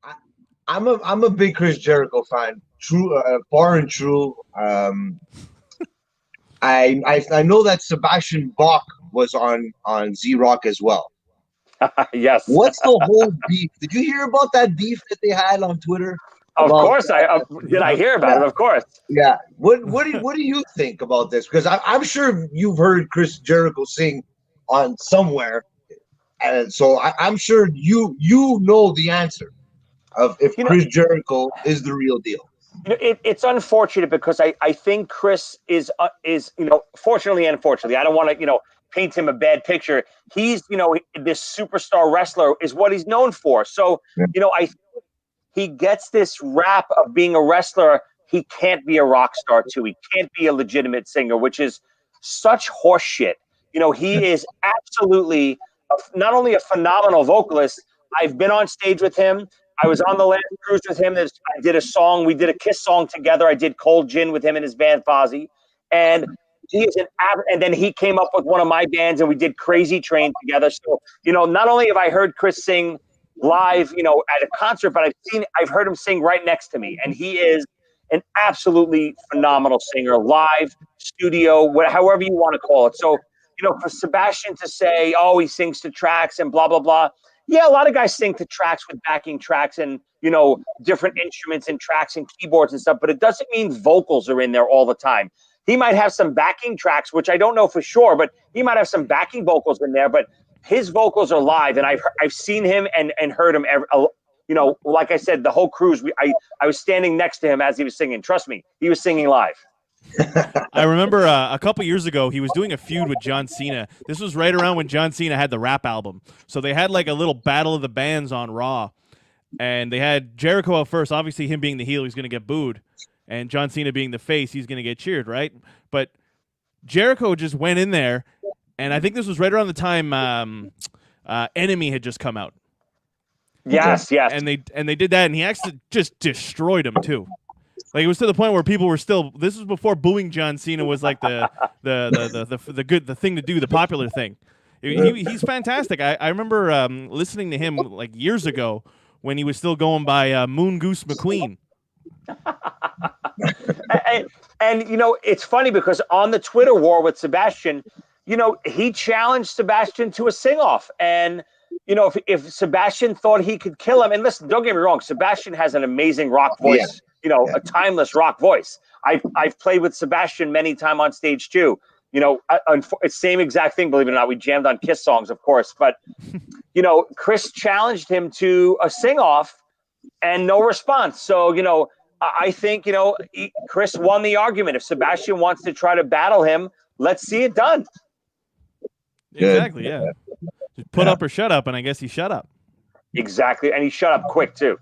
I, I'm a big Chris Jericho fan. True, far and true. I know that Sebastian Bach was on Z Rock as well. Yes, What's the whole beef? Did you hear about that beef that they had on Twitter of about? course. I did. I hear about Yeah, it. Of course. yeah. What do you think about this? Because I'm sure you've heard Chris Jericho sing on somewhere, and so I'm sure you know the answer of if You know, Chris Jericho is the real deal. it's unfortunate because I think Chris is fortunately and unfortunately, I don't want to paint him a bad picture. He's this superstar wrestler is what he's known for. So Yeah. I he gets this rap of being a wrestler. He can't be a rock star too. He can't be a legitimate singer, which is such horseshit. He is absolutely not only a phenomenal vocalist. I've been on stage with him. I was on the last cruise with him. I did a song. We did a Kiss song together. I did Cold Gin with him and his band Fozzy. And he is and then he came up with one of my bands and we did Crazy Train together. So, not only have I heard Chris sing live, at a concert, but I've heard him sing right next to me. And he is an absolutely phenomenal singer, live, studio, however you want to call it. So, for Sebastian to say, oh, he sings to tracks and blah, blah, blah. Yeah, a lot of guys sing to tracks with backing tracks and, different instruments and tracks and keyboards and stuff, but it doesn't mean vocals are in there all the time. He might have some backing tracks, which I don't know for sure, but he might have some backing vocals in there, but his vocals are live, and I've seen him and heard him like I said, the whole cruise, I was standing next to him as he was singing. Trust me, he was singing live. I remember a couple years ago, he was doing a feud with John Cena. This was right around when John Cena had the rap album. So they had like a little battle of the bands on Raw. And they had Jericho out first. Obviously, him being the heel, he's going to get booed. And John Cena being the face, he's going to get cheered, right? But Jericho just went in there. And I think this was right around the time Enemy had just come out. Yes, yes. And they did that, and he actually just destroyed him too. Like, it was to the point where people were still. This was before booing John Cena was like the thing to do, the popular thing. He's fantastic. I remember listening to him like years ago when he was still going by Moon Goose McQueen. and it's funny because on the Twitter war with Sebastian, he challenged Sebastian to a sing-off, and if Sebastian thought he could kill him, and listen, don't get me wrong, Sebastian has an amazing rock voice, a timeless rock voice. I've played with Sebastian many times on stage too. It's same exact thing, believe it or not. We jammed on Kiss songs, of course, but Chris challenged him to a sing-off and no response. So, I think, Chris won the argument. If Sebastian wants to try to battle him, let's see it done. Exactly, yeah. Just put up or shut up, and I guess he shut up. Exactly, and he shut up quick, too.